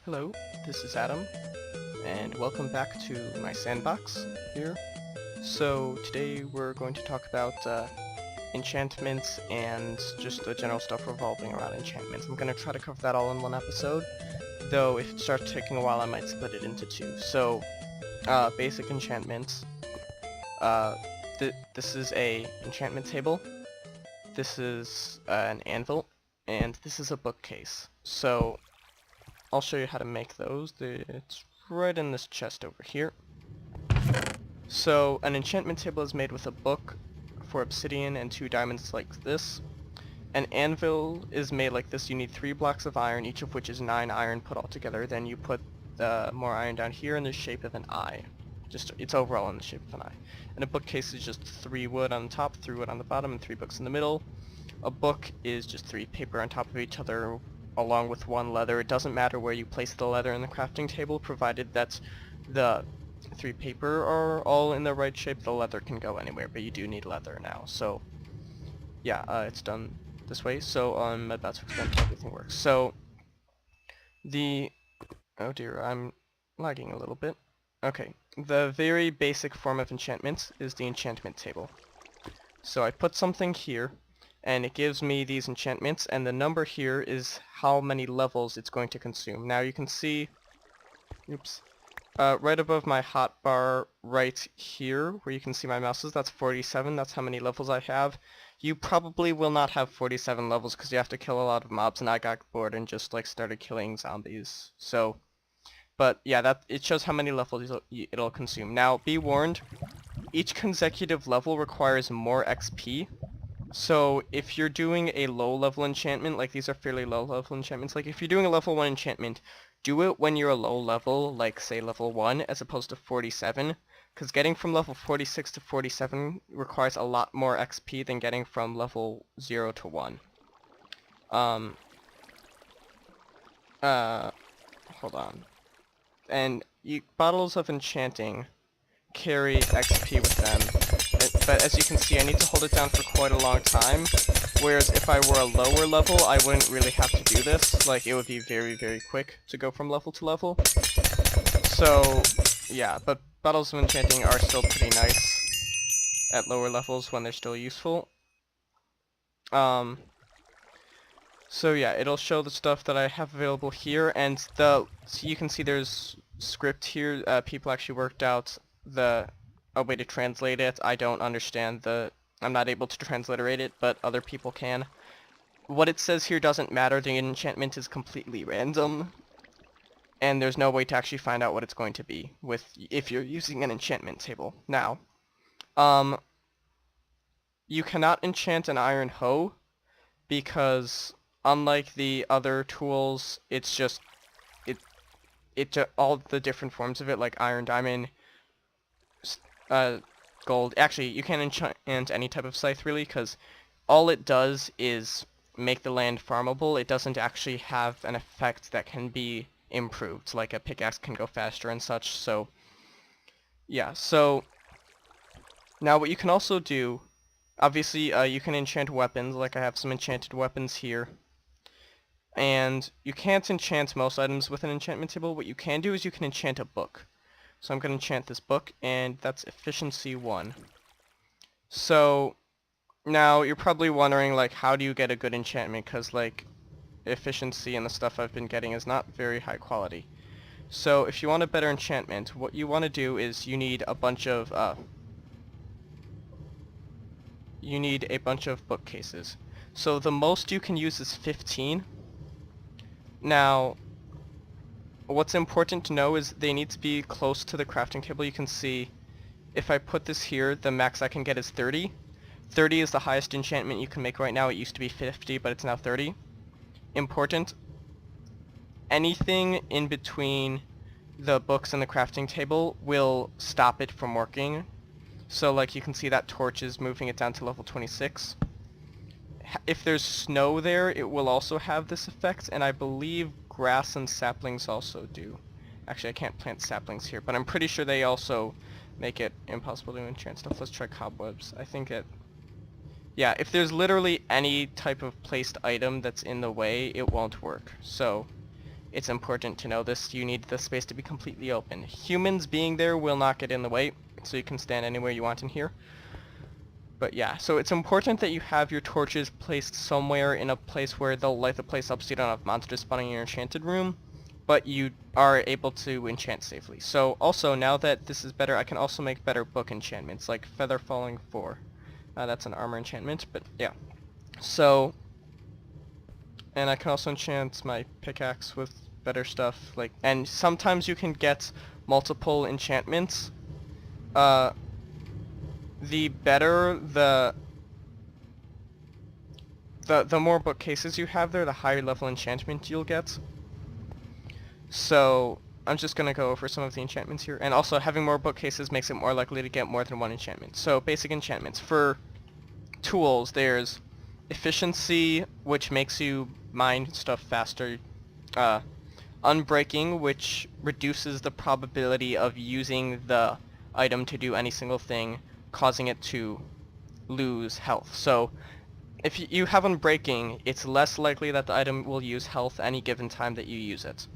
Hello, this is Adam, and welcome back to my Sandbox here. So today we're going to talk about enchantments and just the general stuff revolving around enchantments. I'm going to try to cover that all in one episode, though if it starts taking a while I might split it into two. So, basic enchantments. This is a enchantment table, this is an anvil, and this is a bookcase. So I'll show you how to make those. It's right in this chest over here. So an enchantment table is made with a book for obsidian and 2 diamonds like this. An anvil is made like this. You need 3 blocks of iron, each of which is 9 iron put all together. Then you put more iron down here in the shape of an eye. It's overall in the shape of an eye. And a bookcase is just 3 wood on top, 3 wood on the bottom, and 3 books in the middle. A book is just 3 paper on top of each other, along with 1 leather. It doesn't matter where you place the leather in the crafting table, provided that the 3 paper are all in the right shape. The leather can go anywhere, but you do need leather now. So yeah, it's done this way. So I'm about to explain how everything works. So oh dear, I'm lagging a little bit. Okay, the very basic form of enchantments is the enchantment table. So I put something here, and it gives me these enchantments, and the number here is how many levels it's going to consume. Now you can see, right above my hotbar right here, where you can see my mouses, that's 47, that's how many levels I have. You probably will not have 47 levels because you have to kill a lot of mobs, and I got bored and just like started killing zombies. So, but yeah, it shows how many levels it'll consume. Now, be warned, each consecutive level requires more XP. So if you're doing a low level enchantment, like these are fairly low level enchantments, like if you're doing a level 1 enchantment, do it when you're a low level, like say level 1, as opposed to 47, because getting from level 46 to 47 requires a lot more XP than getting from level 0 to 1. Hold on. And bottles of enchanting carry XP with them, but as you can see, I need to hold it down for quite a long time, whereas if I were a lower level, I wouldn't really have to do this. Like, it would be very, very quick to go from level to level. So, yeah, but bottles of enchanting are still pretty nice at lower levels when they're still useful. So yeah, it'll show the stuff that I have available here, and so you can see there's script here. People actually worked out a way to translate it. I don't understand I'm not able to transliterate it, but other people can. What it says here doesn't matter. The enchantment is completely random, and there's no way to actually find out what it's going to be if you're using an enchantment table. Now, you cannot enchant an iron hoe because unlike the other tools, it's just all the different forms of it, like iron, diamond, gold. Actually, you can't enchant any type of scythe really, because all it does is make the land farmable. It doesn't actually have an effect that can be improved, like a pickaxe can go faster and such. So yeah, so now what you can also do, obviously you can enchant weapons, like I have some enchanted weapons here. And you can't enchant most items with an enchantment table. What you can do is you can enchant a book. So I'm going to enchant this book, and that's efficiency 1. So now you're probably wondering, like, how do you get a good enchantment? Because, like, efficiency and the stuff I've been getting is not very high quality. So if you want a better enchantment, what you want to do is you need a bunch of bookcases. So the most you can use is 15. Now, what's important to know is they need to be close to the crafting table. You can see if I put this here, the max I can get is 30. 30 is the highest enchantment you can make right now. It used to be 50, but it's now 30. Important. Anything in between the books and the crafting table will stop it from working. So like you can see that torch is moving it down to level 26. If there's snow there, it will also have this effect, and I believe grass and saplings also do. Actually, I can't plant saplings here, but I'm pretty sure they also make it impossible to enchant stuff. Let's try cobwebs. I think yeah, if there's literally any type of placed item that's in the way, it won't work. So it's important to know this. You need the space to be completely open. Humans being there will not get in the way, so you can stand anywhere you want in here. But yeah, so it's important that you have your torches placed somewhere in a place where they'll light the place up so you don't have monsters spawning in your enchanted room, but you are able to enchant safely. So also, now that this is better, I can also make better book enchantments, like Feather Falling 4. That's an armor enchantment, but yeah. So, and I can also enchant my pickaxe with better stuff, like, and sometimes you can get multiple enchantments. The better the more bookcases you have there, the higher level enchantment you'll get. So I'm just gonna go over some of the enchantments here, and also having more bookcases makes it more likely to get more than one enchantment. So basic enchantments for tools, there's efficiency, which makes you mine stuff faster. Unbreaking, which reduces the probability of using the item to do any single thing, causing it to lose health. So if you have Unbreaking, it's less likely that the item will use health any given time that you use it.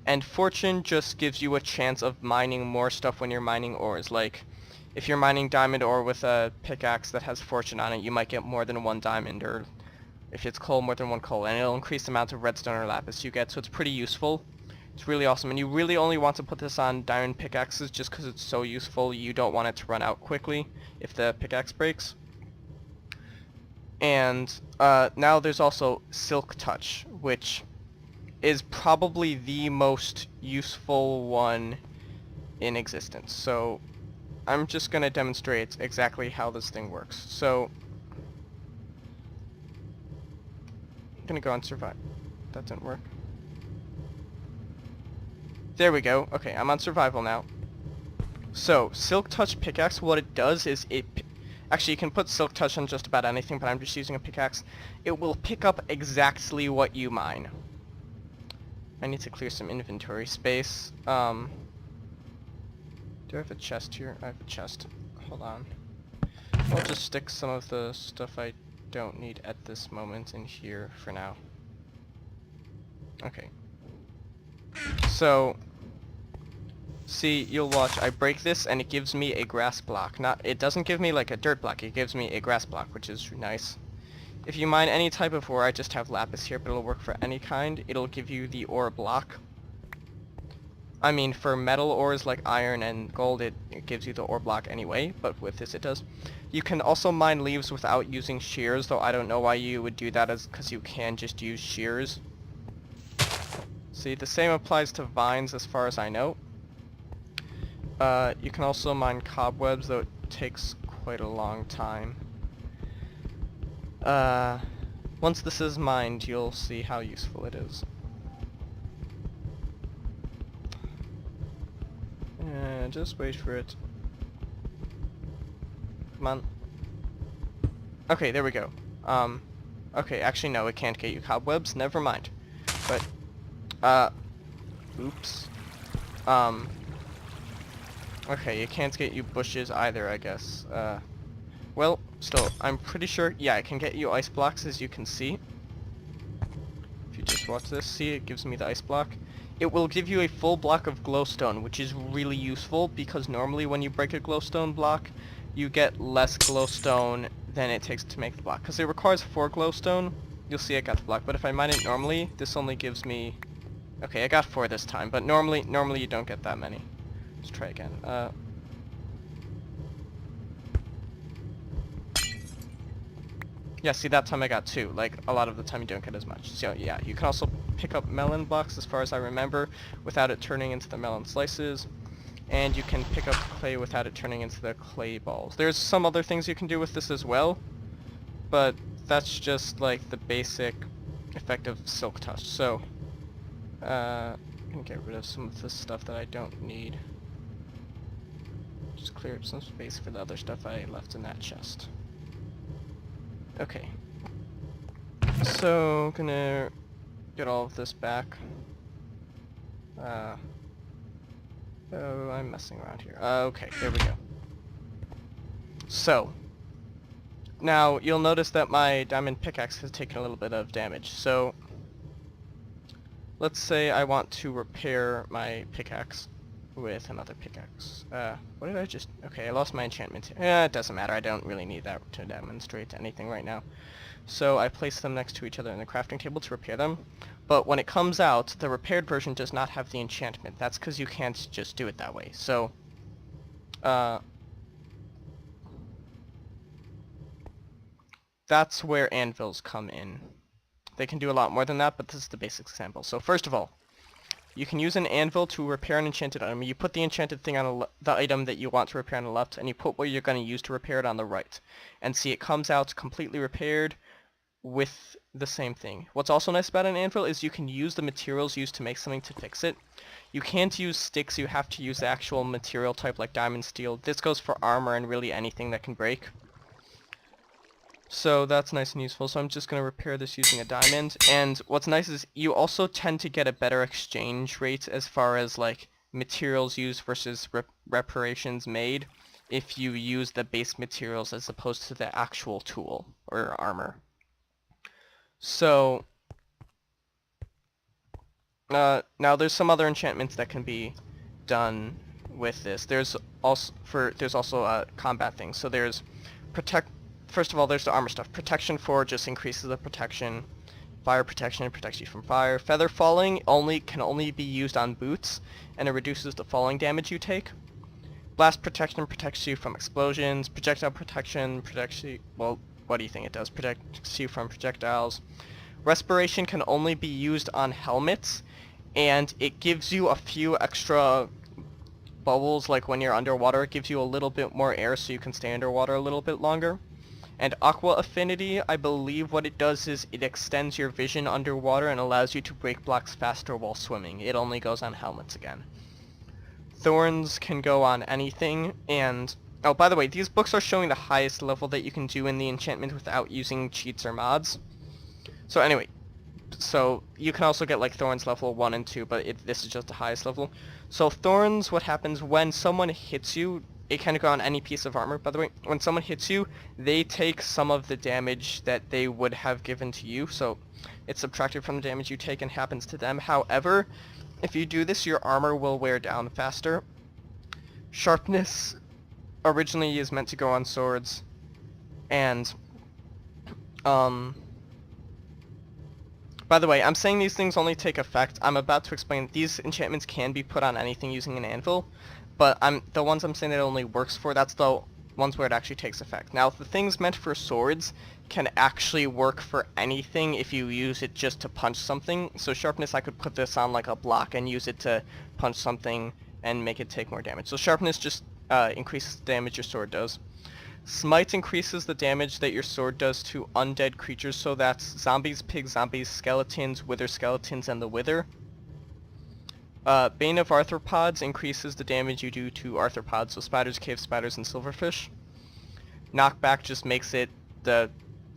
And Fortune just gives you a chance of mining more stuff when you're mining ores. Like, if you're mining diamond ore with a pickaxe that has Fortune on it, you might get more than one diamond, or if it's coal, more than one coal, and it'll increase the amount of redstone or lapis you get, so it's pretty useful. It's really awesome, and you really only want to put this on diamond pickaxes just because it's so useful. You don't want it to run out quickly if the pickaxe breaks. And now there's also Silk Touch, which is probably the most useful one in existence. So I'm just going to demonstrate exactly how this thing works. So I'm going to go on survive. That didn't work. There we go. Okay, I'm on survival now. So, Silk Touch pickaxe, what it does is actually, you can put Silk Touch on just about anything, but I'm just using a pickaxe. It will pick up exactly what you mine. I need to clear some inventory space. Do I have a chest here? I have a chest. Hold on. I'll just stick some of the stuff I don't need at this moment in here for now. Okay. So, see, you'll watch, I break this and it gives me a grass block. It doesn't give me like a dirt block, it gives me a grass block, which is nice. If you mine any type of ore, I just have lapis here, but it'll work for any kind. It'll give you the ore block. I mean, for metal ores like iron and gold, it gives you the ore block anyway, but with this it does. You can also mine leaves without using shears, though I don't know why you would do that, because you can just use shears. See, the same applies to vines as far as I know. You can also mine cobwebs, though it takes quite a long time. Once this is mined, you'll see how useful it is. Just wait for it. Come on. Okay, there we go. Okay, actually no, it can't get you cobwebs, never mind. But, oops. Okay, it can't get you bushes either, I guess. Well, still, I'm pretty sure, yeah, it can get you ice blocks, as you can see. If you just watch this, see, it gives me the ice block. It will give you a full block of glowstone, which is really useful, because normally when you break a glowstone block, you get less glowstone than it takes to make the block. Because it requires 4 glowstone, you'll see I got the block, but if I mine it normally, this only gives me... Okay, I got 4 this time, but normally you don't get that many. Let's try again. Yeah, see, that time I got 2. Like, a lot of the time you don't get as much. So, yeah, you can also pick up melon blocks, as far as I remember, without it turning into the melon slices. And you can pick up clay without it turning into the clay balls. There's some other things you can do with this as well, but that's just, like, the basic effect of Silk Touch. So, I'm gonna get rid of some of this stuff that I don't need. Just clear up some space for the other stuff I left in that chest. Okay. So, gonna get all of this back. Oh, I'm messing around here. Okay, there we go. So, now you'll notice that my diamond pickaxe has taken a little bit of damage. So, let's say I want to repair my pickaxe with another pickaxe. What did I just... Okay, I lost my enchantment. It doesn't matter. I don't really need that to demonstrate anything right now. So I place them next to each other in the crafting table to repair them. But when it comes out, the repaired version does not have the enchantment. That's because you can't just do it that way. So, that's where anvils come in. They can do a lot more than that, but this is the basic example. So first of all, you can use an anvil to repair an enchanted item. You put the enchanted thing on the item that you want to repair on the left, and you put what you're going to use to repair it on the right. And see, it comes out completely repaired with the same thing. What's also nice about an anvil is you can use the materials used to make something to fix it. You can't use sticks, you have to use the actual material type like diamond, steel. This goes for armor and really anything that can break. So that's nice and useful. So I'm just going to repair this using a diamond. And what's nice is you also tend to get a better exchange rate as far as like materials used versus reparations made if you use the base materials as opposed to the actual tool or armor. So now there's some other enchantments that can be done with this. There's also combat things. So there's protect. First of all, there's the armor stuff. Protection 4 just increases the protection. Fire protection protects you from fire. Feather falling can only be used on boots, and it reduces the falling damage you take. Blast protection protects you from explosions. Projectile protection protects you... Well, what do you think it does? Protects you from projectiles. Respiration can only be used on helmets, and it gives you a few extra bubbles, like when you're underwater. It gives you a little bit more air so you can stay underwater a little bit longer. And Aqua Affinity, I believe what it does is it extends your vision underwater and allows you to break blocks faster while swimming. It only goes on helmets again. Thorns can go on anything, and... Oh, by the way, these books are showing the highest level that you can do in the enchantment without using cheats or mods. So anyway, so you can also get like Thorns level 1 and 2, but this is just the highest level. So Thorns, what happens when someone hits you... It can go on any piece of armor, by the way. When someone hits you, they take some of the damage that they would have given to you, so it's subtracted from the damage you take and happens to them. However, if you do this, your armor will wear down faster. Sharpness originally is meant to go on swords, and, by the way, I'm saying these things only take effect. I'm about to explain these enchantments can be put on anything using an anvil. But the ones I'm saying that it only works for, that's the ones where it actually takes effect. Now, the things meant for swords can actually work for anything if you use it just to punch something. So sharpness, I could put this on like a block and use it to punch something and make it take more damage. So sharpness just increases the damage your sword does. Smite increases the damage that your sword does to undead creatures, so that's zombies, pigs, zombies, skeletons, wither skeletons, and the wither. Bane of Arthropods increases the damage you do to arthropods, so spiders, cave spiders, and silverfish. Knockback just makes it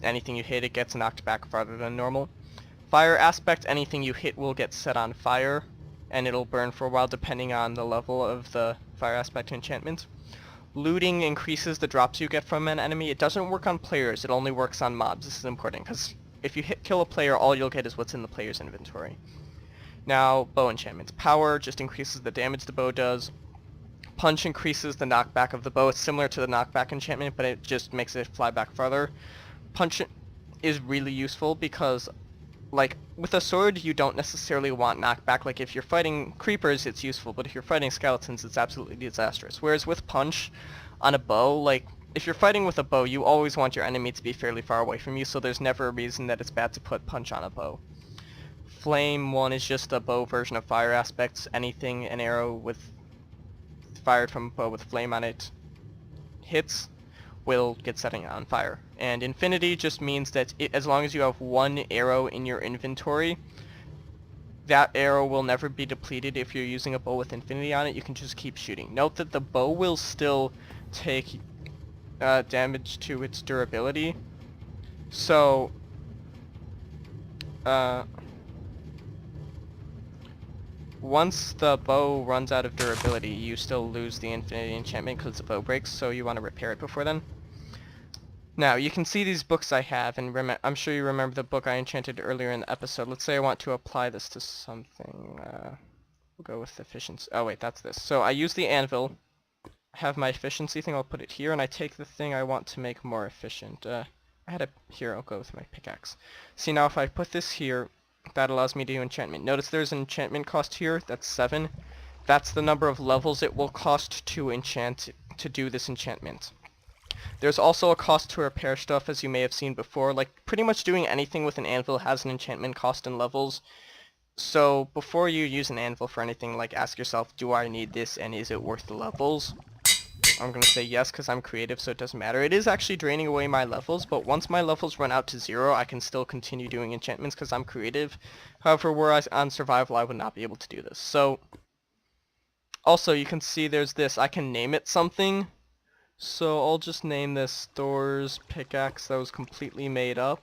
anything you hit, it gets knocked back farther than normal. Fire aspect, anything you hit will get set on fire, and it'll burn for a while depending on the level of the fire aspect enchantment. Looting increases the drops you get from an enemy. It doesn't work on players, it only works on mobs. This is important, because if you kill a player, all you'll get is what's in the player's inventory. Now, bow enchantments. Power just increases the damage the bow does. Punch increases the knockback of the bow. It's similar to the knockback enchantment, but it just makes it fly back farther. Punch is really useful because, like, with a sword, you don't necessarily want knockback. Like, if you're fighting creepers, it's useful, but if you're fighting skeletons, it's absolutely disastrous. Whereas with punch on a bow, like, if you're fighting with a bow, you always want your enemy to be fairly far away from you, so there's never a reason that it's bad to put punch on a bow. Flame 1 is just a bow version of fire aspects. Anything an arrow fired from a bow with flame on it hits will get setting on fire. And infinity just means that as long as you have one arrow in your inventory, that arrow will never be depleted. If you're using a bow with infinity on it, you can just keep shooting. Note that the bow will still take damage to its durability. So, once the bow runs out of durability, you still lose the infinity enchantment because the bow breaks, so you want to repair it before then. Now, you can see these books I have, and I'm sure you remember the book I enchanted earlier in the episode. Let's say I want to apply this to something. We'll go with efficiency. Oh wait, that's this. So I use the anvil, have my efficiency thing, I'll put it here, and I take the thing I want to make more efficient. Here, I'll go with my pickaxe. See, now if I put this here, that allows me to do enchantment. Notice there's an enchantment cost here, that's 7. That's the number of levels it will cost to do this enchantment. There's also a cost to repair stuff, as you may have seen before. Like, pretty much doing anything with an anvil has an enchantment cost in levels. So, before you use an anvil for anything, like, ask yourself, do I need this, and is it worth the levels? I'm gonna say yes, because I'm creative, so it doesn't matter. It is actually draining away my levels, but once my levels run out to 0, I can still continue doing enchantments, because I'm creative. However, were I on survival, I would not be able to do this. So, also, you can see there's this. I can name it something. So I'll just name this Stores Pickaxe. That was completely made up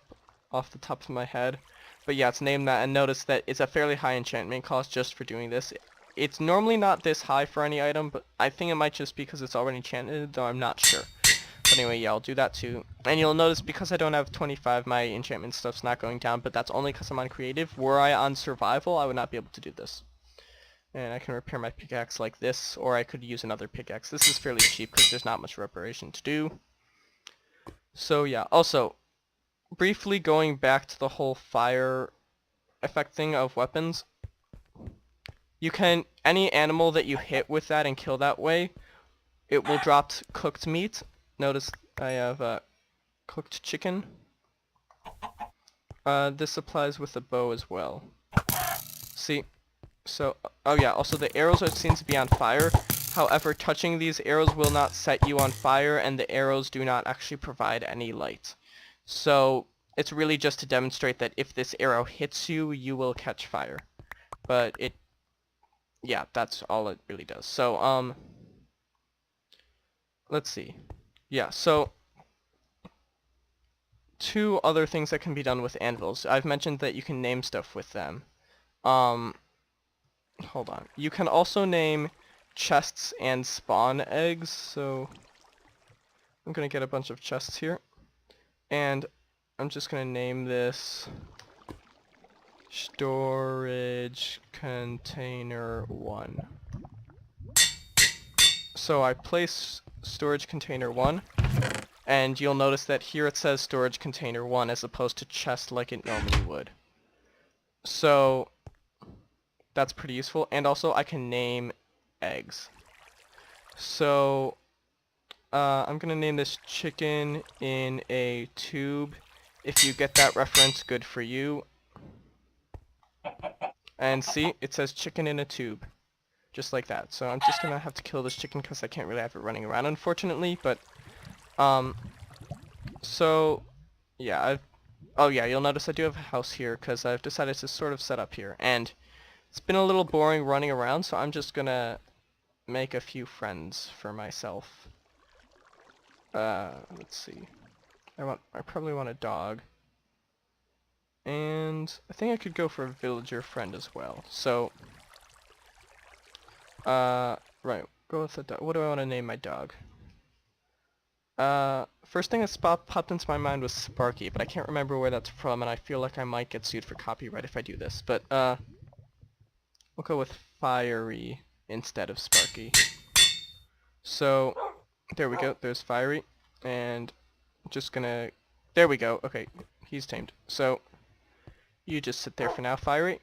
off the top of my head. But yeah, it's named that, and notice that it's a fairly high enchantment cost just for doing this. It's normally not this high for any item, but I think it might just be because it's already enchanted, though I'm not sure. But anyway, yeah, I'll do that too. And you'll notice because I don't have 25, my enchantment stuff's not going down, but that's only because I'm on creative. Were I on survival, I would not be able to do this. And I can repair my pickaxe like this, or I could use another pickaxe. This is fairly cheap because there's not much reparation to do. So yeah, also, briefly going back to the whole fire effect thing of weapons, you can, any animal that you hit with that and kill that way, it will drop cooked meat. Notice I have cooked chicken. This applies with the bow as well. See? So, oh yeah, also the arrows seem to be on fire. However, touching these arrows will not set you on fire, and the arrows do not actually provide any light. So, it's really just to demonstrate that if this arrow hits you, you will catch fire. But yeah, that's all it really does. So, let's see. Yeah, so, 2 other things that can be done with anvils. I've mentioned that you can name stuff with them. Hold on. You can also name chests and spawn eggs, so I'm gonna get a bunch of chests here. And I'm just gonna name this Storage Container 1. So I place Storage Container 1, and you'll notice that here it says Storage Container 1 as opposed to chest like it normally would. So that's pretty useful, and also I can name eggs. So, I'm gonna name this chicken in a tube. If you get that reference, good for you. And see, it says chicken in a tube. Just like that. So I'm just gonna have to kill this chicken because I can't really have it running around, unfortunately, but, so, yeah, oh yeah, you'll notice I do have a house here because I've decided to sort of set up here, and it's been a little boring running around, so I'm just gonna make a few friends for myself. Let's see. I probably want a dog. And I think I could go for a villager friend as well. So, right, go with the dog. What do I want to name my dog? First thing that popped into my mind was Sparky, but I can't remember where that's from, and I feel like I might get sued for copyright if I do this. But, we'll go with Fiery instead of Sparky. So, there we go. There's Fiery. And just gonna... There we go. Okay, he's tamed. So, you just sit there for now, Fiery.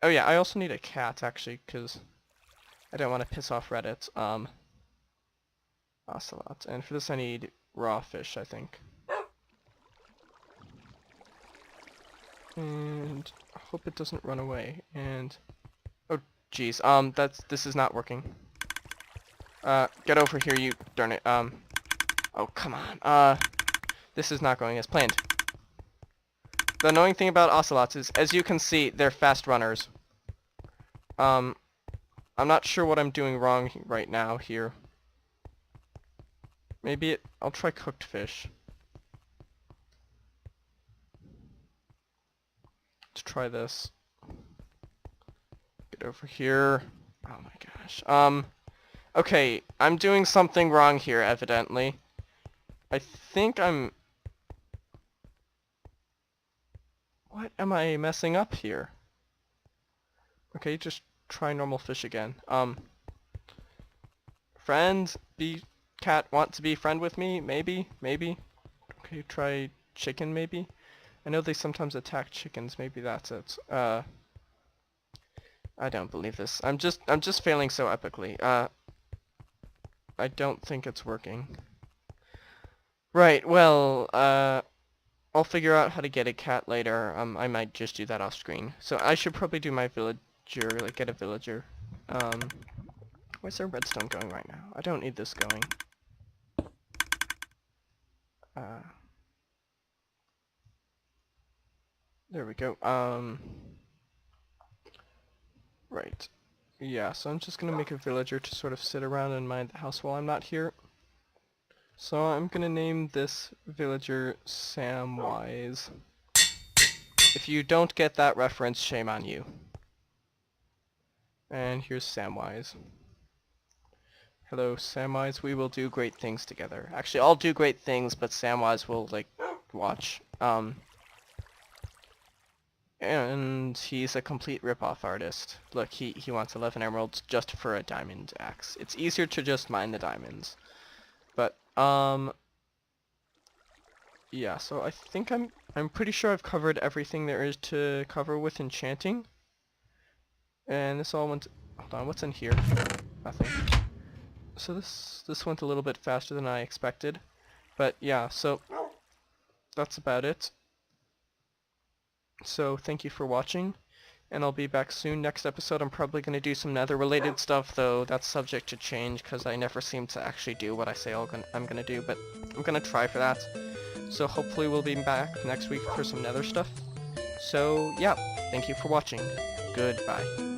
Oh yeah, I also need a cat, actually, because I don't want to piss off Reddit. Ocelot. And for this I need raw fish, I think. And I hope it doesn't run away. And... oh, jeez. This is not working. Get over here, you darn it. Oh, come on. This is not going as planned. The annoying thing about ocelots is, as you can see, they're fast runners. I'm not sure what I'm doing wrong right now here. Maybe I'll try cooked fish. Let's try this. Get over here. Oh my gosh. Okay, I'm doing something wrong here, evidently. I think I'm... What am I messing up here? Okay, just try normal fish again. Friend, cat want to be friend with me? Maybe? Maybe? Okay, try chicken maybe? I know they sometimes attack chickens, maybe that's it. I don't believe this. I'm just failing so epically. I don't think it's working. Right, well, I'll figure out how to get a cat later. I might just do that off screen. So I should probably do my villager, like get a villager. Where's our redstone going right now? I don't need this going. There we go. Right. Yeah, so I'm just gonna make a villager to sort of sit around and mind the house while I'm not here. So I'm gonna name this villager Samwise. If you don't get that reference, shame on you. And here's Samwise. Hello, Samwise. We will do great things together. Actually, I'll do great things, but Samwise will, like, watch. And he's a complete rip-off artist. Look, he wants 11 emeralds just for a diamond axe. It's easier to just mine the diamonds. But, yeah, so I think I'm pretty sure I've covered everything there is to cover with enchanting. And this all went... Hold on, what's in here? Nothing. So this went a little bit faster than I expected. But yeah, so that's about it. So thank you for watching, and I'll be back soon. Next episode I'm probably going to do some nether related stuff, though that's subject to change because I never seem to actually do what I say I'm going to do, but I'm going to try for that. So hopefully we'll be back next week for some nether stuff. So yeah, thank you for watching. Goodbye.